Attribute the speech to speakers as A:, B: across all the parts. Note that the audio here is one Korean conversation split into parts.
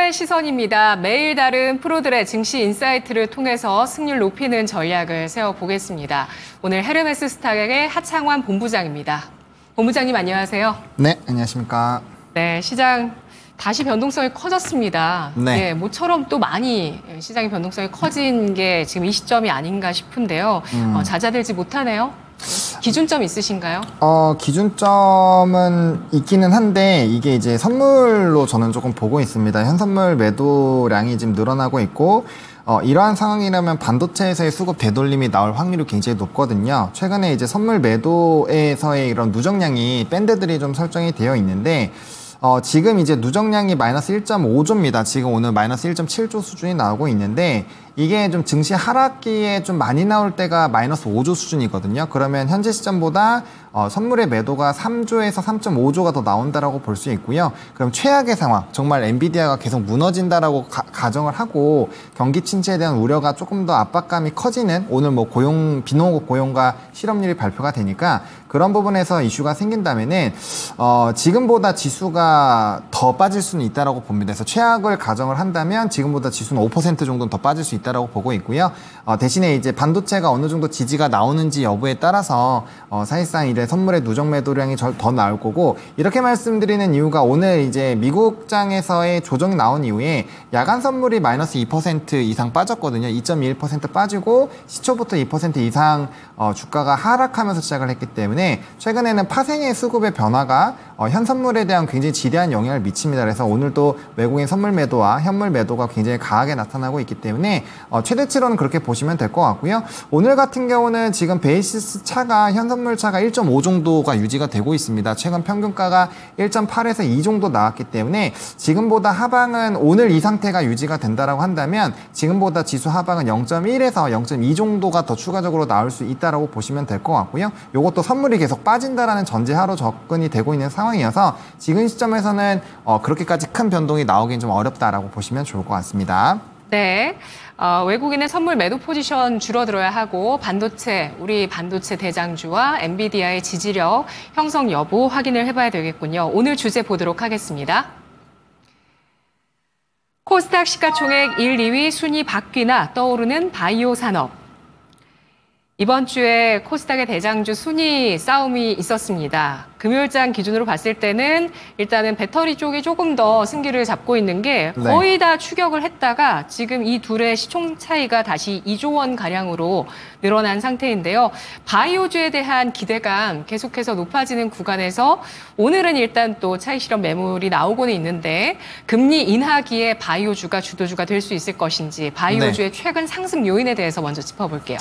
A: 투자자의 시선입니다. 매일 다른 프로들의 증시 인사이트를 통해서 승률 높이는 전략을 세워보겠습니다. 오늘 헤르메스 스탁의 하창환 본부장입니다. 본부장님 안녕하세요.
B: 네, 안녕하십니까.
A: 네, 시장 다시 변동성이 커졌습니다.
B: 네.
A: 모처럼 또 많이 시장의 변동성이 커진 게 지금 이 시점이 아닌가 싶은데요. 잦아들지 못하네요. 기준점 있으신가요?
B: 기준점은 있기는 한데 이게 이제 선물로 저는 조금 보고 있습니다. 현선물 매도량이 지금 늘어나고 있고 이러한 상황이라면 반도체에서의 수급 되돌림이 나올 확률이 굉장히 높거든요. 최근에 이제 선물 매도에서의 이런 누적량이 밴드들이 좀 설정이 되어 있는데 지금 이제 누적량이 마이너스 1.5조입니다. 지금 오늘 마이너스 1.7조 수준이 나오고 있는데 이게 좀 증시 하락기에 좀 많이 나올 때가 마이너스 5조 수준이거든요. 그러면 현재 시점보다 선물의 매도가 3조에서 3.5조가 더 나온다라고 볼 수 있고요. 그럼 최악의 상황, 정말 엔비디아가 계속 무너진다라고 가정을 하고 경기 침체에 대한 우려가 조금 더 압박감이 커지는 오늘 뭐 비농업 고용과 실업률이 발표가 되니까 그런 부분에서 이슈가 생긴다면은 지금보다 지수가 더 빠질 수는 있다라고 봅니다. 그래서 최악을 가정을 한다면 지금보다 지수는 5% 정도는 더 빠질 수 있다라고 보고 있고요. 대신에 이제 반도체가 어느 정도 지지가 나오는지 여부에 따라서 사실상 이제 선물의 누적 매도량이 더 나올 거고 이렇게 말씀드리는 이유가 오늘 이제 미국장에서의 조정이 나온 이후에 야간 선물이 마이너스 2% 이상 빠졌거든요. 2.21% 빠지고 시초부터 2% 이상 주가가 하락하면서 시작을 했기 때문에 최근에는 파생의 수급의 변화가 현 선물에 대한 굉장히 지대한 영향을 미칩니다. 그래서 오늘도 외국인 선물 매도와 현물 매도가 굉장히 강하게 나타나고 있기 때문에 최대치로는 그렇게 보시면 될 것 같고요. 오늘 같은 경우는 지금 베이시스 차가 현 선물 차가 1.5 정도가 유지가 되고 있습니다. 최근 평균가가 1.8에서 2 정도 나왔기 때문에 지금보다 하방은 오늘 이 상태가 유지가 된다라고 한다면 지금보다 지수 하방은 0.1에서 0.2 정도가 더 추가적으로 나올 수 있다라고 보시면 될 것 같고요. 이것도 선물이 계속 빠진다라는 전제하로 접근이 되고 있는 상황이어서 지금 시점에서는 그렇게까지 큰 변동이 나오긴 좀 어렵다라고 보시면 좋을 것 같습니다.
A: 네. 외국인의 선물 매도 포지션 줄어들어야 하고 우리 반도체 대장주와 엔비디아의 지지력 형성 여부 확인을 해봐야 되겠군요. 오늘 주제 보도록 하겠습니다. 코스닥 시가총액 1, 2위 순위 바뀌나 떠오르는 바이오 산업. 이번 주에 코스닥의 대장주 순위 싸움이 있었습니다. 금요일장 기준으로 봤을 때는 일단은 배터리 쪽이 조금 더 승기를 잡고 있는 게 거의 다 추격을 했다가 지금 이 둘의 시총 차이가 다시 2조 원 가량으로 늘어난 상태인데요. 바이오주에 대한 기대감 계속해서 높아지는 구간에서 오늘은 일단 또 차익 실현 매물이 나오고는 있는데 금리 인하기에 바이오주가 주도주가 될 수 있을 것인지 바이오주의 최근 상승 요인에 대해서 먼저 짚어볼게요.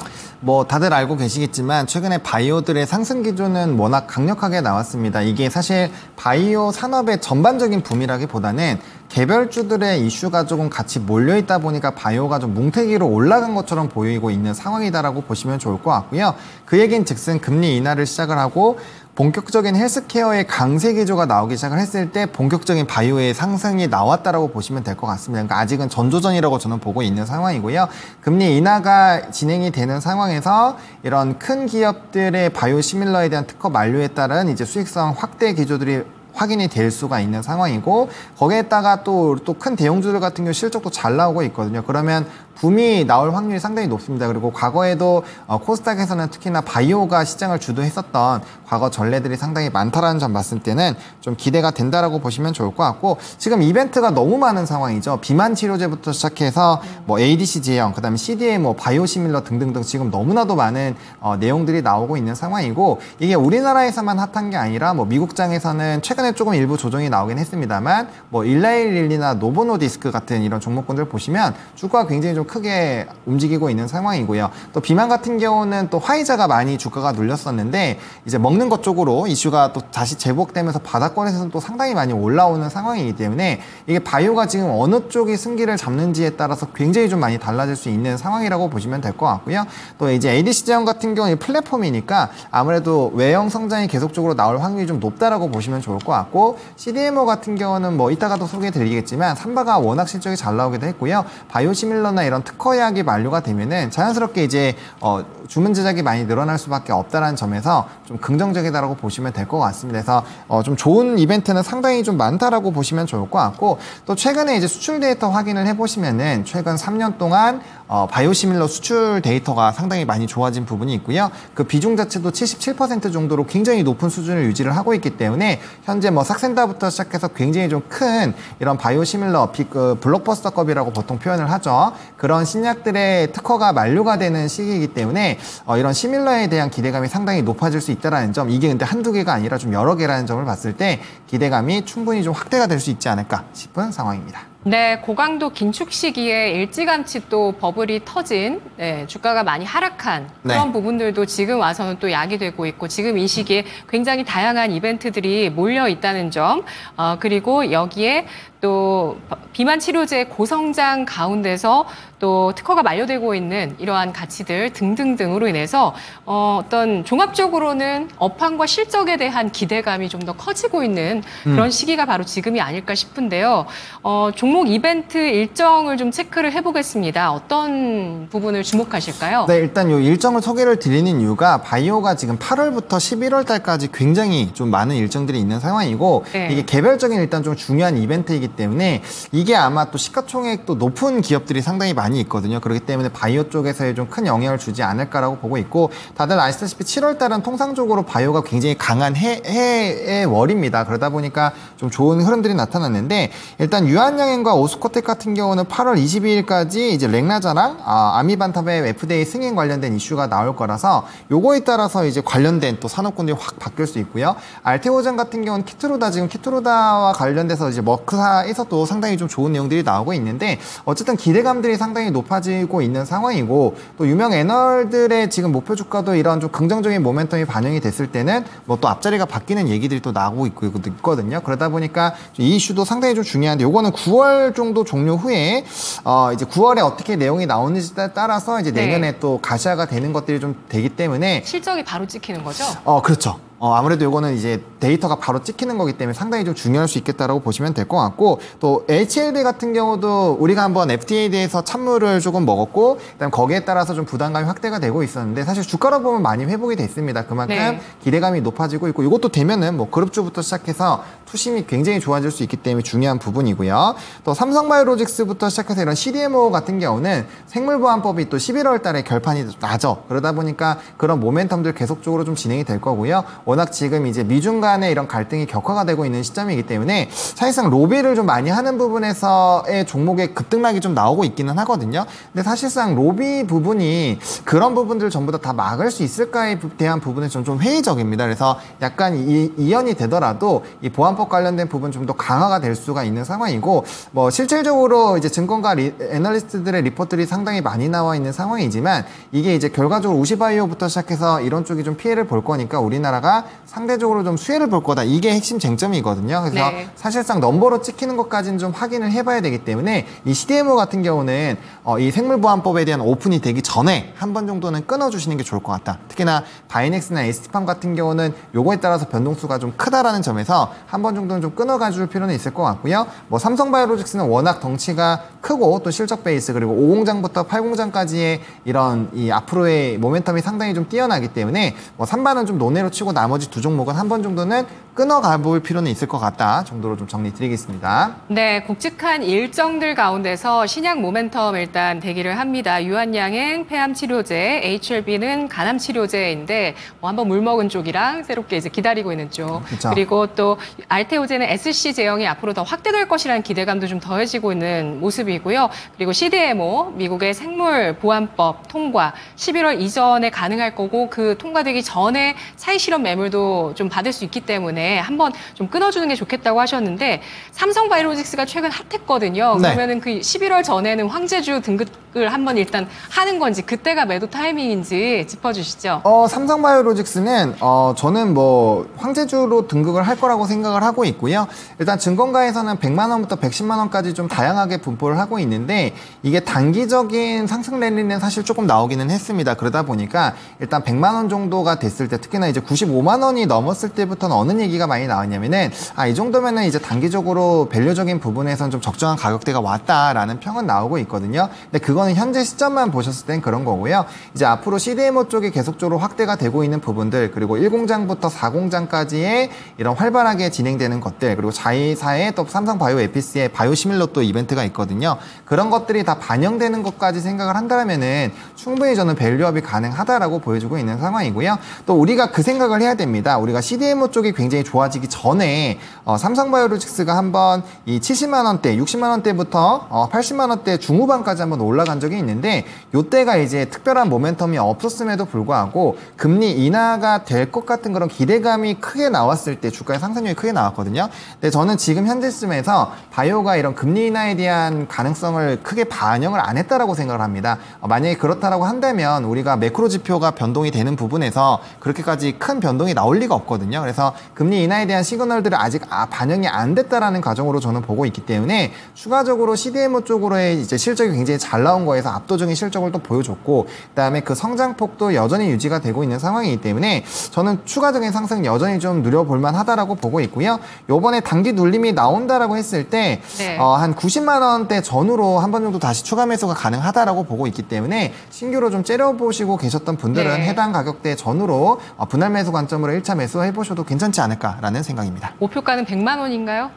B: 다들 알고 계시겠지만 최근에 바이오들의 상승 기조는 워낙 강력하게 나왔습니다. 이게 사실 바이오 산업의 전반적인 붐이라기보다는 개별주들의 이슈가 조금 같이 몰려있다 보니까 바이오가 좀 뭉태기로 올라간 것처럼 보이고 있는 상황이다라고 보시면 좋을 것 같고요. 그 얘기는 즉슨 금리 인하를 시작을 하고 본격적인 헬스케어의 강세 기조가 나오기 시작을 했을 때 본격적인 바이오의 상승이 나왔다라고 보시면 될 것 같습니다. 그러니까 아직은 전조전이라고 저는 보고 있는 상황이고요. 금리 인하가 진행이 되는 상황에서 이런 큰 기업들의 바이오 시밀러에 대한 특허 만료에 따른 이제 수익성 확대 기조들이 확인이 될 수가 있는 상황이고 거기에다가 또 큰 대형주들 같은 경우 실적도 잘 나오고 있거든요. 그러면 붐이 나올 확률이 상당히 높습니다. 그리고 과거에도 코스닥에서는 특히나 바이오가 시장을 주도했었던 과거 전례들이 상당히 많다라는 점 봤을 때는 좀 기대가 된다라고 보시면 좋을 것 같고 지금 이벤트가 너무 많은 상황이죠. 비만 치료제부터 시작해서 ADC 제형, 그다음에 CDMO, 바이오시밀러 등등등 지금 너무나도 많은 내용들이 나오고 있는 상황이고 이게 우리나라에서만 핫한 게 아니라 미국장에서는 최근에 조금 일부 조정이 나오긴 했습니다만 일라일릴리나 노보노디스크 같은 이런 종목군들 보시면 주가가 굉장히 좀 크게 움직이고 있는 상황이고요. 또 비만 같은 경우는 또 화이자가 많이 주가가 눌렸었는데 이제 먹는 것 쪽으로 이슈가 또 다시 재복되면서 바닥권에서는 또 상당히 많이 올라오는 상황이기 때문에 이게 바이오가 지금 어느 쪽이 승기를 잡는지에 따라서 굉장히 좀 많이 달라질 수 있는 상황이라고 보시면 될 것 같고요. 또 이제 ADC 제형 같은 경우는 플랫폼이니까 아무래도 외형 성장이 계속적으로 나올 확률이 좀 높다라고 보시면 좋을 것 같고 CDMO 같은 경우는 이따가도 소개해 드리겠지만 삼바가 워낙 실적이 잘 나오기도 했고요. 바이오시밀러나 이런 이런 특허 예약이 만료가 되면은 자연스럽게 이제 주문 제작이 많이 늘어날 수밖에 없다라는 점에서 좀 긍정적이다라고 보시면 될 것 같습니다. 그래서 좀 좋은 이벤트는 상당히 좀 많다라고 보시면 좋을 것 같고, 또 최근에 이제 수출 데이터 확인을 해보시면은 최근 3년 동안 바이오시밀러 수출 데이터가 상당히 많이 좋아진 부분이 있고요. 그 비중 자체도 77% 정도로 굉장히 높은 수준을 유지를 하고 있기 때문에 현재 뭐 삭센다부터 시작해서 굉장히 좀 큰 이런 바이오시밀러 블록버스터급이라고 보통 표현을 하죠. 그런 신약들의 특허가 만료가 되는 시기이기 때문에 이런 시밀러에 대한 기대감이 상당히 높아질 수 있다는 점, 이게 근데 한두 개가 아니라 좀 여러 개라는 점을 봤을 때 기대감이 충분히 좀 확대가 될 수 있지 않을까 싶은 상황입니다.
A: 네, 고강도 긴축 시기에 일찌감치 또 버블이 터진 주가가 많이 하락한 그런 부분들도 지금 와서는 또 야기되고 있고, 지금 이 시기에 굉장히 다양한 이벤트들이 몰려 있다는 점, 그리고 여기에 또 비만 치료제 고성장 가운데서 또 특허가 만료되고 있는 이러한 가치들 등등등으로 인해서 어떤 종합적으로는 업황과 실적에 대한 기대감이 좀 더 커지고 있는 그런 시기가 바로 지금이 아닐까 싶은데요. 종목 이벤트 일정을 좀 체크를 해보겠습니다. 어떤 부분을 주목하실까요?
B: 네, 일단 이 일정을 소개를 드리는 이유가 바이오가 지금 8월부터 11월 달까지 굉장히 좀 많은 일정들이 있는 상황이고, 이게 개별적인 일단 좀 중요한 이벤트이기 때문에 이게 아마 또 시가총액도 높은 기업들이 상당히 많이 있거든요. 그렇기 때문에 바이오 쪽에서의 좀 큰 영향을 주지 않을까라고 보고 있고, 다들 아시다시피 7월 달은 통상적으로 바이오가 굉장히 강한 해의 월입니다. 그러다 보니까 좀 좋은 흐름들이 나타났는데, 일단 유한양행과 오스코텍 같은 경우는 8월 22일까지 이제 렉나자랑 아미반탑의 FDA 승인 관련된 이슈가 나올 거라서 요거에 따라서 이제 관련된 또 산업군들이 확 바뀔 수 있고요. 알테오젠 같은 경우는 지금 키트루다와 관련돼서 이제 머크사에서도 상당히 좀 좋은 내용들이 나오고 있는데, 어쨌든 기대감들이 상당히 높아지고 있는 상황이고, 또 유명 애널들의 지금 목표 주가도 이런 좀 긍정적인 모멘텀이 반영이 됐을 때는 뭐 또 앞자리가 바뀌는 얘기들이 또 나오고 있거든요. 그러다 보니까 이 이슈도 상당히 좀 중요한데, 요거는 9월 정도 종료 후에 이제 9월에 어떻게 내용이 나오는지에 따라서 이제 내년에 또 가시화가 되는 것들이 좀 되기 때문에
A: 실적이 바로 찍히는 거죠?
B: 그렇죠. 아무래도 이거는 이제 데이터가 바로 찍히는 거기 때문에 상당히 좀 중요할 수 있겠다라고 보시면 될 것 같고, 또 HLB 같은 경우도 우리가 한번 FDA에 대해서 찬물을 조금 먹었고, 그다음 거기에 따라서 좀 부담감이 확대가 되고 있었는데, 사실 주가로 보면 많이 회복이 됐습니다. 그만큼 기대감이 높아지고 있고, 이것도 되면은 뭐 그룹주부터 시작해서 투심이 굉장히 좋아질 수 있기 때문에 중요한 부분이고요. 또 삼성바이오로직스부터 시작해서 이런 CDMO 같은 경우는 생물보안법이 또 11월 달에 결판이 나죠. 그러다 보니까 그런 모멘텀들 계속적으로 좀 진행이 될 거고요. 워낙 지금 이제 미중 간의 이런 갈등이 격화가 되고 있는 시점이기 때문에 사실상 로비를 좀 많이 하는 부분에서의 종목의 급등락이 좀 나오고 있기는 하거든요. 근데 사실상 로비 부분이 그런 부분들 전부 다 막을 수 있을까에 대한 부분은 좀 회의적입니다. 그래서 약간 이연이 되더라도 이 보안법 관련된 부분 좀 더 강화가 될 수가 있는 상황이고, 뭐 실질적으로 이제 증권가 애널리스트들의 리포트들이 상당히 많이 나와 있는 상황이지만, 이게 이제 결과적으로 우시바이오부터 시작해서 이런 쪽이 좀 피해를 볼 거니까 우리나라가 상대적으로 좀 수혜를 볼 거다. 이게 핵심 쟁점이거든요. 그래서 사실상 넘버로 찍히는 것까지는 좀 확인을 해봐야 되기 때문에, 이 CDMO 같은 경우는 이 생물보안법에 대한 오픈이 되기 전에 한 번 정도는 끊어주시는 게 좋을 것 같다. 특히나 바이넥스나 ST팜 같은 경우는 요거에 따라서 변동수가 좀 크다라는 점에서 한 번 정도는 좀 끊어가줄 필요는 있을 것 같고요. 뭐 삼성바이오로직스는 워낙 덩치가 크고 또 실적 베이스, 그리고 5공장부터 8공장까지의 이런 이 앞으로의 모멘텀이 상당히 좀 뛰어나기 때문에 뭐 3반은 좀 논외로 치고 나머지 두 종목은 한 번 정도는 끊어가 볼 필요는 있을 것 같다 정도로 좀 정리 드리겠습니다.
A: 네, 굵직한 일정들 가운데서 신약 모멘텀 일단 대기를 합니다. 유한양행 폐암치료제, HLB는 간암치료제인데 뭐 한번 물먹은 쪽이랑 새롭게 이제 기다리고 있는 쪽,
B: 그쵸.
A: 그리고 또 알테오제는 SC 제형이 앞으로 더 확대될 것이라는 기대감도 좀 더해지고 있는 모습이고요. 그리고 CDMO, 미국의 생물보안법 통과 11월 이전에 가능할 거고, 그 통과되기 전에 사회실험 매물도 좀 받을 수 있기 때문에 한번 좀 끊어주는 게 좋겠다고 하셨는데, 삼성바이오로직스가 최근 핫했거든요. 그러면은 그 11월 전에는 황제주 등급을 한번 일단 하는 건지, 그때가 매도 타이밍인지 짚어주시죠.
B: 삼성바이오로직스는 저는 뭐 황제주로 등극을 할 거라고 생각을 하고 있고요. 일단 증권가에서는 100만 원부터 110만 원까지 좀 다양하게 분포를 하고 있는데, 이게 단기적인 상승 랠리는 사실 조금 나오기는 했습니다. 그러다 보니까 일단 100만 원 정도가 됐을 때, 특히나 이제 95만 원이 넘었을 때부터는 어느 얘기가 많이 나왔냐면은, 이 정도면은 이제 단기적으로 밸류적인 부분에선 좀 적정한 가격대가 왔다라는 평은 나오고 있거든요. 근데 그거는 이거는 현재 시점만 보셨을 땐 그런 거고요. 이제 앞으로 CDMO 쪽이 계속적으로 확대가 되고 있는 부분들, 그리고 1공장부터 4공장까지의 이런 활발하게 진행되는 것들, 그리고 자회사의 또 삼성바이오 에피스의 바이오시밀러 또 이벤트가 있거든요. 그런 것들이 다 반영되는 것까지 생각을 한다면은 충분히 저는 밸류업이 가능하다라고 보여주고 있는 상황이고요. 또 우리가 그 생각을 해야 됩니다. 우리가 CDMO 쪽이 굉장히 좋아지기 전에 삼성바이오로직스가 한번 이 70만 원대, 60만 원대부터 80만 원대 중후반까지 한번 올라간 적이 있는데, 이때가 이제 특별한 모멘텀이 없었음에도 불구하고 금리 인하가 될 것 같은 그런 기대감이 크게 나왔을 때 주가의 상승률이 크게 나왔거든요. 근데 저는 지금 현재쯤에서 바이오가 이런 금리 인하에 대한 가능성을 크게 반영을 안 했다라고 생각을 합니다. 만약에 그렇다라고 한다면 우리가 매크로 지표가 변동이 되는 부분에서 그렇게까지 큰 변동이 나올 리가 없거든요. 그래서 금리 인하에 대한 시그널들을 아직 반영이 안 됐다라는 과정으로 저는 보고 있기 때문에 추가적으로 CDMO 쪽으로의 이제 실적이 굉장히 잘 나온 거에서 압도적인 실적을 또 보여줬고, 그다음에 그 성장폭도 여전히 유지가 되고 있는 상황이기 때문에 저는 추가적인 상승 여전히 좀 누려볼 만하다라고 보고 있고요. 요번에 단기 눌림이 나온다라고 했을 때 한 90만 원대 전후로 한 번 정도 다시 추가 매수가 가능하다라고 보고 있기 때문에 신규로 좀 째려보시고 계셨던 분들은 해당 가격대 전후로 분할 매수 관점으로 1차 매수해 보셔도 괜찮지 않을까라는 생각입니다.
A: 목표가는 100만 원인가요?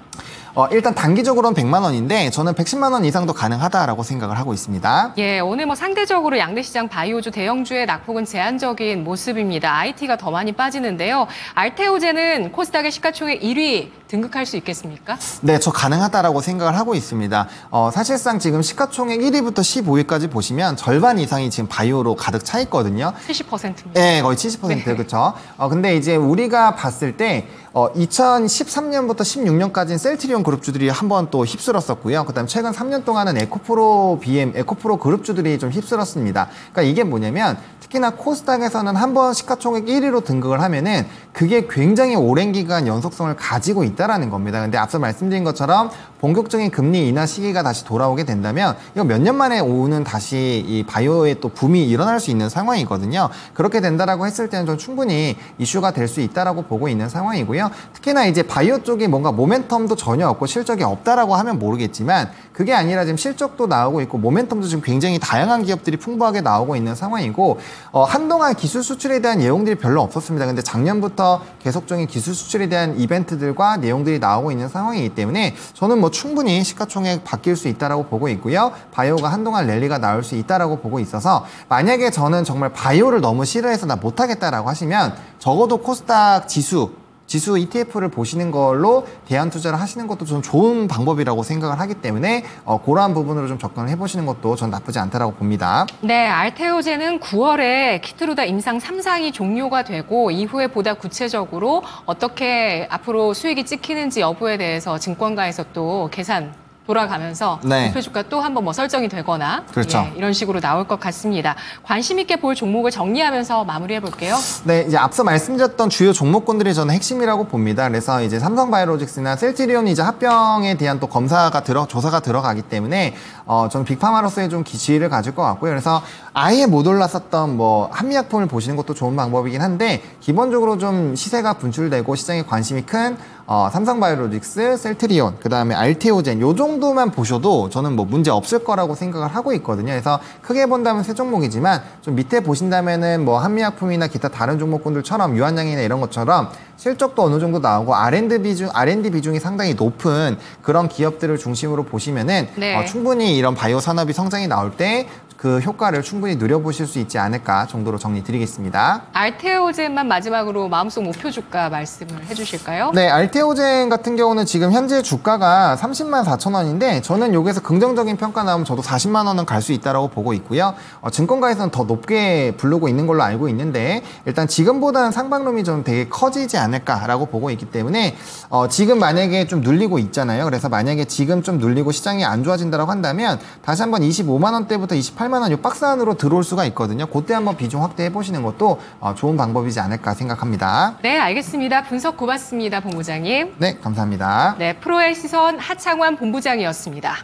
B: 일단 단기적으로는 100만 원인데 저는 110만 원 이상도 가능하다라고 생각을 하고 있습니다.
A: 예, 오늘 뭐 상대적으로 양대시장 바이오주 대형주의 낙폭은 제한적인 모습입니다. IT가 더 많이 빠지는데요. 알테오제는 코스닥의 시가총액 1위 등극할 수 있겠습니까?
B: 네, 저 가능하다라고 생각을 하고 있습니다. 사실상 지금 시가총액 1위부터 15위까지 보시면 절반 이상이 지금 바이오로 가득 차 있거든요.
A: 70%입니다.
B: 네, 거의 70%. 네. 그렇죠. 근데 이제 우리가 봤을 때 2013년부터 16년까지는 셀트리온 그룹주들이 한번 또 휩쓸었었고요. 그다음 최근 3년 동안은 에코프로 BM, 에코프로 그룹주들이 좀 휩쓸었습니다. 그러니까 이게 뭐냐면 특히나 코스닥에서는 한번 시가총액 1위로 등극을 하면은 그게 굉장히 오랜 기간 연속성을 가지고 있다라는 겁니다. 근데 앞서 말씀드린 것처럼 본격적인 금리 인하 시기가 다시 돌아오게 된다면 이거 몇 년 만에 오는 다시 이 바이오의 또 붐이 일어날 수 있는 상황이거든요. 그렇게 된다라고 했을 때는 좀 충분히 이슈가 될 수 있다라고 보고 있는 상황이고요. 특히나 이제 바이오 쪽이 뭔가 모멘텀도 전혀 없고 실적이 없다라고 하면 모르겠지만 그게 아니라 지금 실적도 나오고 있고 모멘텀도 지금 굉장히 다양한 기업들이 풍부하게 나오고 있는 상황이고 한동안 기술 수출에 대한 내용들이 별로 없었습니다. 근데 작년부터 계속적인 기술 수출에 대한 이벤트들과 내용들이 나오고 있는 상황이기 때문에 저는 뭐 충분히 시가총액 바뀔 수 있다라고 보고 있고요. 바이오가 한동안 랠리가 나올 수 있다라고 보고 있어서 만약에 저는 정말 바이오를 너무 싫어해서 나 못하겠다라고 하시면 적어도 코스닥 지수 ETF를 보시는 걸로 대안 투자를 하시는 것도 좀 좋은 방법이라고 생각을 하기 때문에 그러한 부분으로 좀 접근을 해보시는 것도 전 나쁘지 않다라고 봅니다.
A: 네, 알테오제는 9월에 키트루다 임상 3상이 종료가 되고 이후에 보다 구체적으로 어떻게 앞으로 수익이 찍히는지 여부에 대해서 증권가에서 또 계산 돌아가면서 목표 주가 또 한번 뭐 설정이 되거나
B: 그렇죠.
A: 예, 이런 식으로 나올 것 같습니다. 관심 있게 볼 종목을 정리하면서 마무리해 볼게요.
B: 네, 이제 앞서 말씀드렸던 주요 종목군들이 저는 핵심이라고 봅니다. 그래서 이제 삼성바이오로직스나 셀트리온이 이제 합병에 대한 또 조사가 들어가기 때문에 저는 빅파마로서의 좀 지위를 가질 것 같고요. 그래서 아예 못 올랐었던 뭐 한미약품을 보시는 것도 좋은 방법이긴 한데 기본적으로 좀 시세가 분출되고 시장에 관심이 큰 삼성바이오로직스, 셀트리온, 그다음에 알테오젠 요 정도만 보셔도 저는 뭐 문제 없을 거라고 생각을 하고 있거든요. 그래서 크게 본다면 세 종목이지만 좀 밑에 보신다면은 뭐 한미약품이나 기타 다른 종목군들처럼 유한양이나 이런 것처럼 실적도 어느 정도 나오고 R&D 비중이 상당히 높은 그런 기업들을 중심으로 보시면은 충분히 이런 바이오 산업이 성장이 나올 때 그 효과를 충분히 누려보실 수 있지 않을까 정도로 정리 드리겠습니다.
A: 알테오젠만 마지막으로 마음속 목표 주가 말씀을 해주실까요?
B: 네, 알테오젠 같은 경우는 지금 현재 주가가 30만 4천 원인데 저는 여기서 긍정적인 평가 나오면 저도 40만 원은 갈 수 있다고 보고 있고요. 증권가에서는 더 높게 부르고 있는 걸로 알고 있는데 일단 지금보다는 상방룸이 좀 되게 커지지 않을까라고 보고 있기 때문에 지금 만약에 좀 눌리고 있잖아요. 그래서 만약에 지금 좀 눌리고 시장이 안 좋아진다고 한다면 다시 한번 25만 원대부터 28만 원 이 박스 안으로 들어올 수가 있거든요. 그때 한번 비중 확대해 보시는 것도 좋은 방법이지 않을까 생각합니다.
A: 네, 알겠습니다. 분석 고맙습니다, 본부장님.
B: 네, 감사합니다.
A: 네, 프로의 시선 하창환 본부장이었습니다.